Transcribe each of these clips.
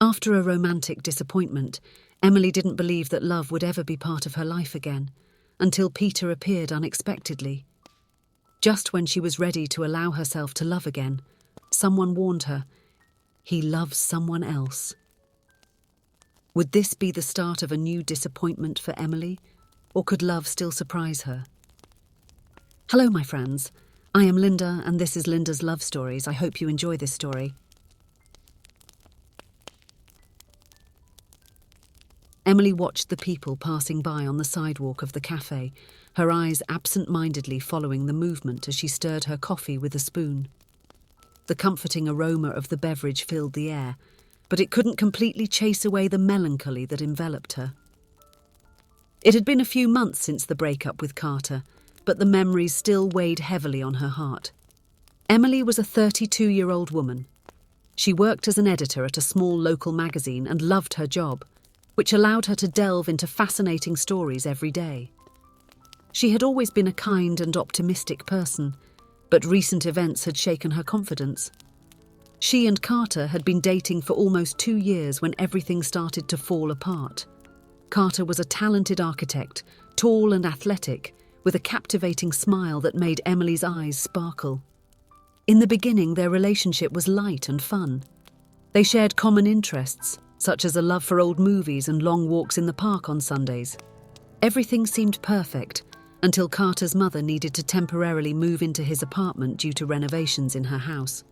After a romantic disappointment, Emily didn't believe that love would ever be part of her life again, until Peter appeared unexpectedly. Just when she was ready to allow herself to love again, someone warned her, he loves someone else. Would this be the start of a new disappointment for Emily, or could love still surprise her? Hello, my friends. I am Linda, and this is Linda's Love Stories. I hope you enjoy this story. Emily watched the people passing by on the sidewalk of the cafe, her eyes absent-mindedly following the movement as she stirred her coffee with a spoon. The comforting aroma of the beverage filled the air, but it couldn't completely chase away the melancholy that enveloped her. It had been a few months since the breakup with Carter, but the memories still weighed heavily on her heart. Emily was a 32-year-old woman. She worked as an editor at a small local magazine and loved her job, which allowed her to delve into fascinating stories every day. She had always been a kind and optimistic person, but recent events had shaken her confidence. She and Carter had been dating for almost 2 years when everything started to fall apart. Carter was a talented architect, tall and athletic, with a captivating smile that made Emily's eyes sparkle. In the beginning, their relationship was light and fun. They shared common interests, such as a love for old movies and long walks in the park on Sundays. Everything seemed perfect until Carter's mother needed to temporarily move into his apartment due to renovations in her house.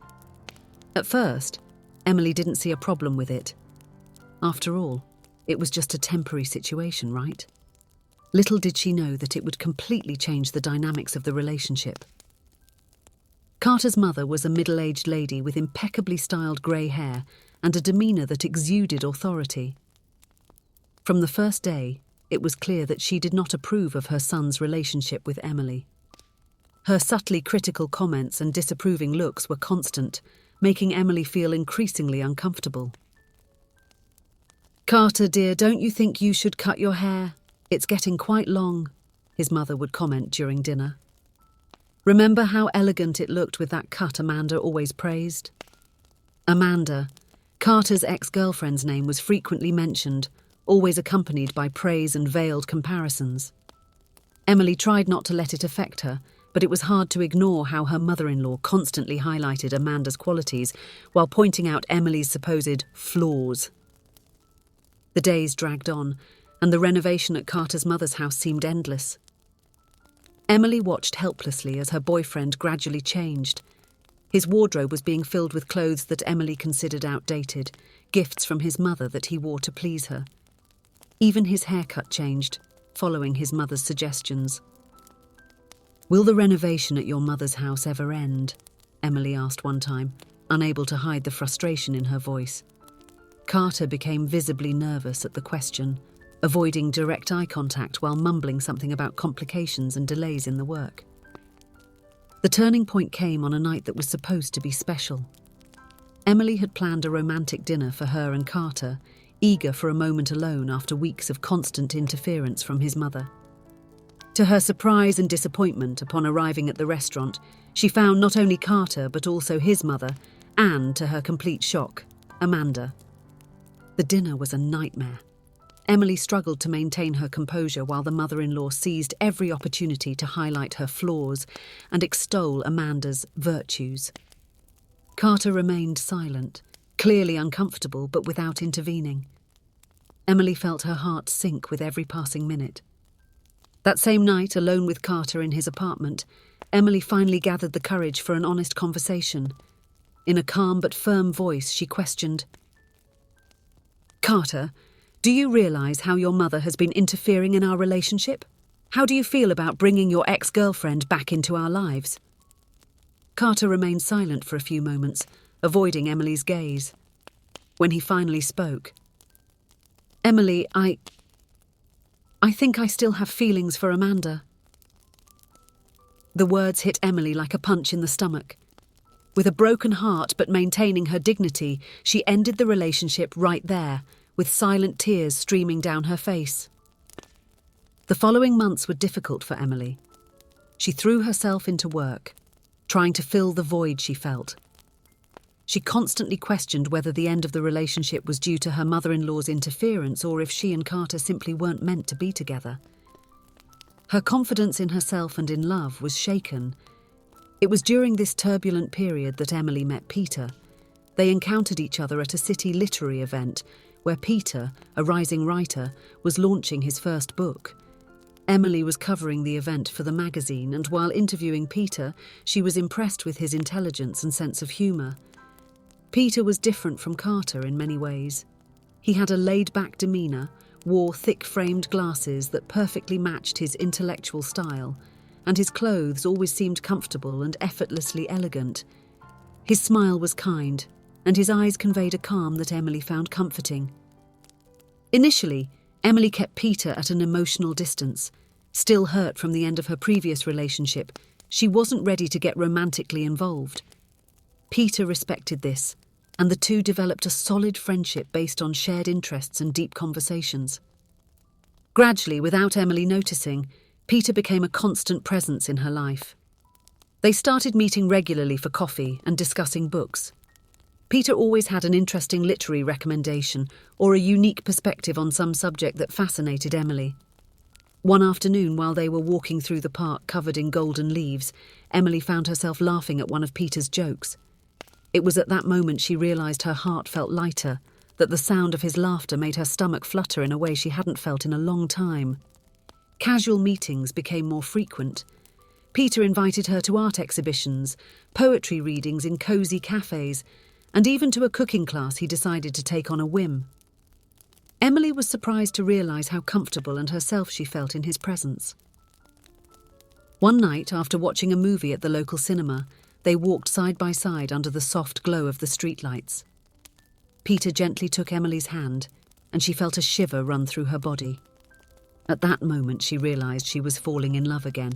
At first, Emily didn't see a problem with it. After all, it was just a temporary situation, right? Little did she know that it would completely change the dynamics of the relationship. Carter's mother was a middle-aged lady with impeccably styled grey hair and a demeanour that exuded authority. From the first day, it was clear that she did not approve of her son's relationship with Emily. Her subtly critical comments and disapproving looks were constant, making Emily feel increasingly uncomfortable. "Carter, dear, don't you think you should cut your hair? It's getting quite long," his mother would comment during dinner. "Remember how elegant it looked with that cut Amanda always praised?" Amanda, Carter's ex-girlfriend's name, was frequently mentioned, always accompanied by praise and veiled comparisons. Emily tried not to let it affect her, but it was hard to ignore how her mother-in-law constantly highlighted Amanda's qualities while pointing out Emily's supposed flaws. The days dragged on, and the renovation at Carter's mother's house seemed endless. Emily watched helplessly as her boyfriend gradually changed. His wardrobe was being filled with clothes that Emily considered outdated, gifts from his mother that he wore to please her. Even his haircut changed, following his mother's suggestions. "Will the renovation at your mother's house ever end?" Emily asked one time, unable to hide the frustration in her voice. Carter became visibly nervous at the question, avoiding direct eye contact while mumbling something about complications and delays in the work. The turning point came on a night that was supposed to be special. Emily had planned a romantic dinner for her and Carter, eager for a moment alone after weeks of constant interference from his mother. To her surprise and disappointment upon arriving at the restaurant, she found not only Carter but also his mother, and, to her complete shock, Amanda. The dinner was a nightmare. Emily struggled to maintain her composure while the mother-in-law seized every opportunity to highlight her flaws and extol Amanda's virtues. Carter remained silent, clearly uncomfortable but without intervening. Emily felt her heart sink with every passing minute. That same night, alone with Carter in his apartment, Emily finally gathered the courage for an honest conversation. In a calm but firm voice, she questioned, "Carter, do you realise how your mother has been interfering in our relationship? How do you feel about bringing your ex-girlfriend back into our lives?" Carter remained silent for a few moments, avoiding Emily's gaze. When he finally spoke, "Emily, I think I still have feelings for Amanda." The words hit Emily like a punch in the stomach. With a broken heart but maintaining her dignity, she ended the relationship right there, with silent tears streaming down her face. The following months were difficult for Emily. She threw herself into work, trying to fill the void she felt. She constantly questioned whether the end of the relationship was due to her mother-in-law's interference or if she and Carter simply weren't meant to be together. Her confidence in herself and in love was shaken. It was during this turbulent period that Emily met Peter. They encountered each other at a city literary event where Peter, a rising writer, was launching his first book. Emily was covering the event for the magazine, and while interviewing Peter, she was impressed with his intelligence and sense of humour. Peter was different from Carter in many ways. He had a laid-back demeanour, wore thick-framed glasses that perfectly matched his intellectual style, and his clothes always seemed comfortable and effortlessly elegant. His smile was kind, and his eyes conveyed a calm that Emily found comforting. Initially, Emily kept Peter at an emotional distance. Still hurt from the end of her previous relationship, she wasn't ready to get romantically involved. Peter respected this, and the two developed a solid friendship based on shared interests and deep conversations. Gradually, without Emily noticing, Peter became a constant presence in her life. They started meeting regularly for coffee and discussing books. Peter always had an interesting literary recommendation or a unique perspective on some subject that fascinated Emily. One afternoon, while they were walking through the park covered in golden leaves, Emily found herself laughing at one of Peter's jokes. It was at that moment she realised her heart felt lighter, that the sound of his laughter made her stomach flutter in a way she hadn't felt in a long time. Casual meetings became more frequent. Peter invited her to art exhibitions, poetry readings in cosy cafes, and even to a cooking class he decided to take on a whim. Emily was surprised to realise how comfortable and herself she felt in his presence. One night, after watching a movie at the local cinema, they walked side by side under the soft glow of the streetlights. Peter gently took Emily's hand, and she felt a shiver run through her body. At that moment, she realised she was falling in love again.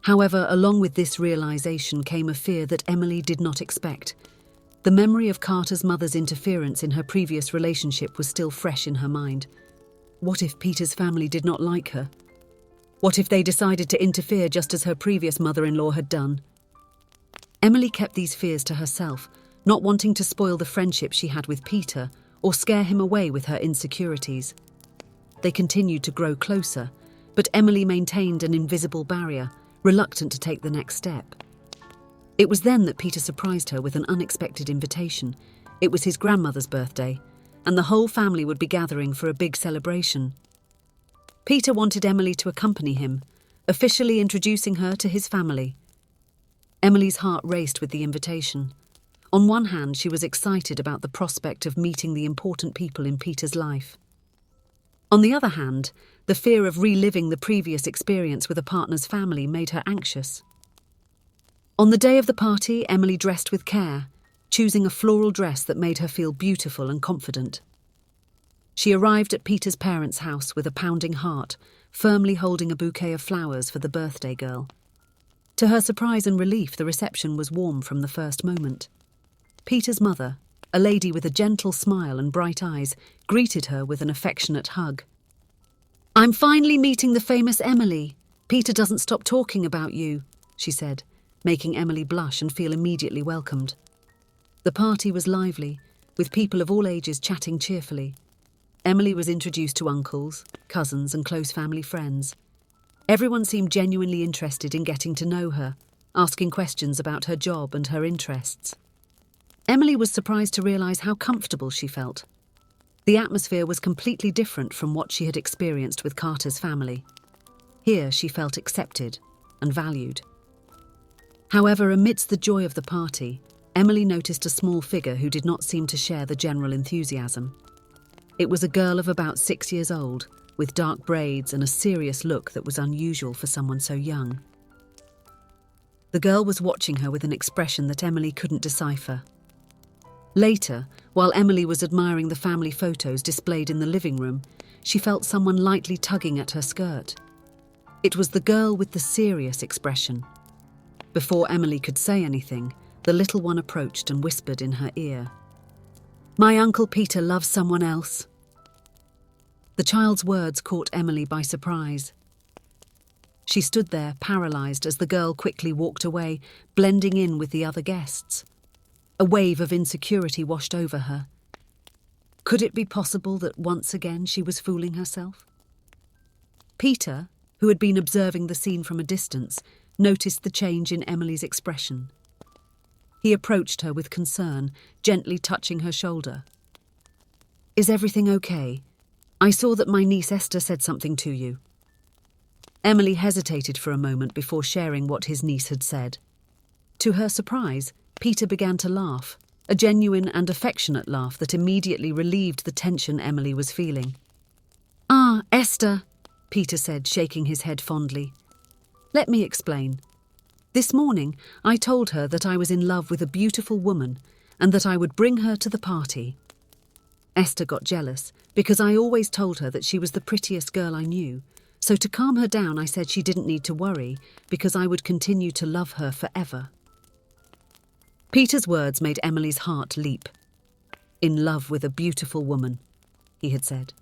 However, along with this realisation came a fear that Emily did not expect. The memory of Carter's mother's interference in her previous relationship was still fresh in her mind. What if Peter's family did not like her? What if they decided to interfere just as her previous mother-in-law had done? Emily kept these fears to herself, not wanting to spoil the friendship she had with Peter or scare him away with her insecurities. They continued to grow closer, but Emily maintained an invisible barrier, reluctant to take the next step. It was then that Peter surprised her with an unexpected invitation. It was his grandmother's birthday, and the whole family would be gathering for a big celebration. Peter wanted Emily to accompany him, officially introducing her to his family. Emily's heart raced with the invitation. On one hand, she was excited about the prospect of meeting the important people in Peter's life. On the other hand, the fear of reliving the previous experience with a partner's family made her anxious. On the day of the party, Emily dressed with care, choosing a floral dress that made her feel beautiful and confident. She arrived at Peter's parents' house with a pounding heart, firmly holding a bouquet of flowers for the birthday girl. To her surprise and relief, the reception was warm from the first moment. Peter's mother, a lady with a gentle smile and bright eyes, greeted her with an affectionate hug. "I'm finally meeting the famous Emily. Peter doesn't stop talking about you," she said, making Emily blush and feel immediately welcomed. The party was lively, with people of all ages chatting cheerfully. Emily was introduced to uncles, cousins, and close family friends. Everyone seemed genuinely interested in getting to know her, asking questions about her job and her interests. Emily was surprised to realise how comfortable she felt. The atmosphere was completely different from what she had experienced with Carter's family. Here she felt accepted and valued. However, amidst the joy of the party, Emily noticed a small figure who did not seem to share the general enthusiasm. It was a girl of about 6 years old, with dark braids and a serious look that was unusual for someone so young. The girl was watching her with an expression that Emily couldn't decipher. Later, while Emily was admiring the family photos displayed in the living room, she felt someone lightly tugging at her skirt. It was the girl with the serious expression. Before Emily could say anything, the little one approached and whispered in her ear, "My Uncle Peter loves someone else." The child's words caught Emily by surprise. She stood there, paralysed, as the girl quickly walked away, blending in with the other guests. A wave of insecurity washed over her. Could it be possible that once again she was fooling herself? Peter, who had been observing the scene from a distance, noticed the change in Emily's expression. He approached her with concern, gently touching her shoulder. "Is everything okay? I saw that my niece Esther said something to you." Emily hesitated for a moment before sharing what his niece had said. To her surprise, Peter began to laugh, a genuine and affectionate laugh that immediately relieved the tension Emily was feeling. "Ah, Esther," Peter said, shaking his head fondly. "Let me explain. This morning, I told her that I was in love with a beautiful woman and that I would bring her to the party. Esther got jealous because I always told her that she was the prettiest girl I knew, so to calm her down I said she didn't need to worry because I would continue to love her forever." Peter's words made Emily's heart leap. "In love with a beautiful woman," he had said.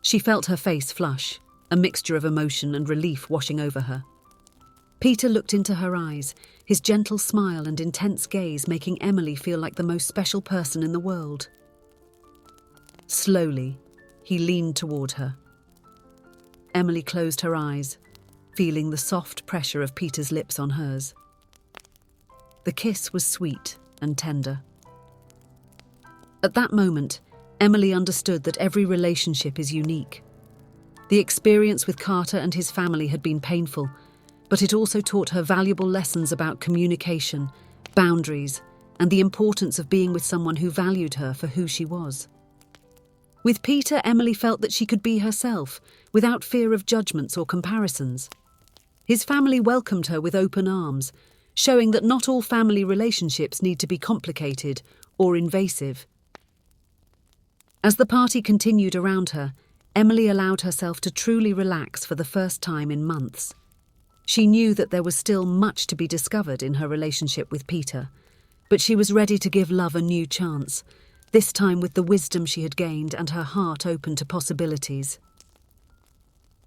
She felt her face flush, a mixture of emotion and relief washing over her. Peter looked into her eyes, his gentle smile and intense gaze making Emily feel like the most special person in the world. Slowly, he leaned toward her. Emily closed her eyes, feeling the soft pressure of Peter's lips on hers. The kiss was sweet and tender. At that moment, Emily understood that every relationship is unique. The experience with Carter and his family had been painful, but it also taught her valuable lessons about communication, boundaries, and the importance of being with someone who valued her for who she was. With Peter, Emily felt that she could be herself, without fear of judgments or comparisons. His family welcomed her with open arms, showing that not all family relationships need to be complicated or invasive. As the party continued around her, Emily allowed herself to truly relax for the first time in months. She knew that there was still much to be discovered in her relationship with Peter, but she was ready to give love a new chance, this time with the wisdom she had gained and her heart open to possibilities.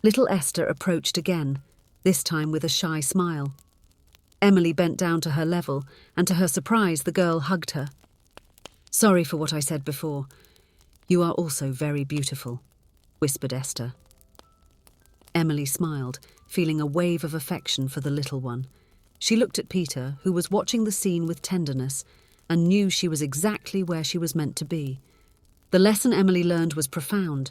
Little Esther approached again, this time with a shy smile. Emily bent down to her level, and to her surprise, the girl hugged her. "Sorry for what I said before. You are also very beautiful," whispered Esther. Emily smiled, feeling a wave of affection for the little one. She looked at Peter, who was watching the scene with tenderness, and knew she was exactly where she was meant to be. The lesson Emily learned was profound.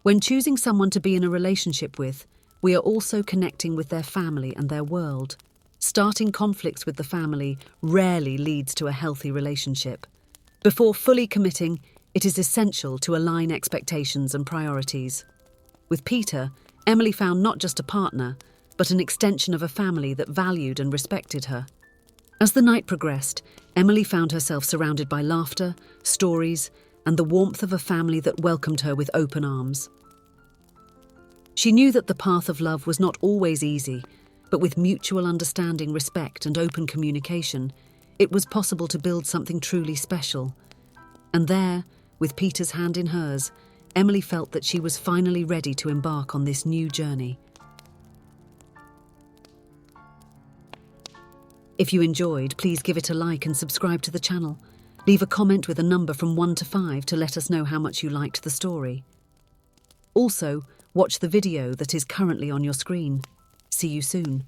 When choosing someone to be in a relationship with, we are also connecting with their family and their world. Starting conflicts with the family rarely leads to a healthy relationship. Before fully committing, it is essential to align expectations and priorities. With Peter, Emily found not just a partner, but an extension of a family that valued and respected her. As the night progressed, Emily found herself surrounded by laughter, stories, and the warmth of a family that welcomed her with open arms. She knew that the path of love was not always easy, but with mutual understanding, respect, and open communication, it was possible to build something truly special. And there, with Peter's hand in hers, Emily felt that she was finally ready to embark on this new journey. If you enjoyed, please give it a like and subscribe to the channel. Leave a comment with a number from 1 to 5 to let us know how much you liked the story. Also, watch the video that is currently on your screen. See you soon.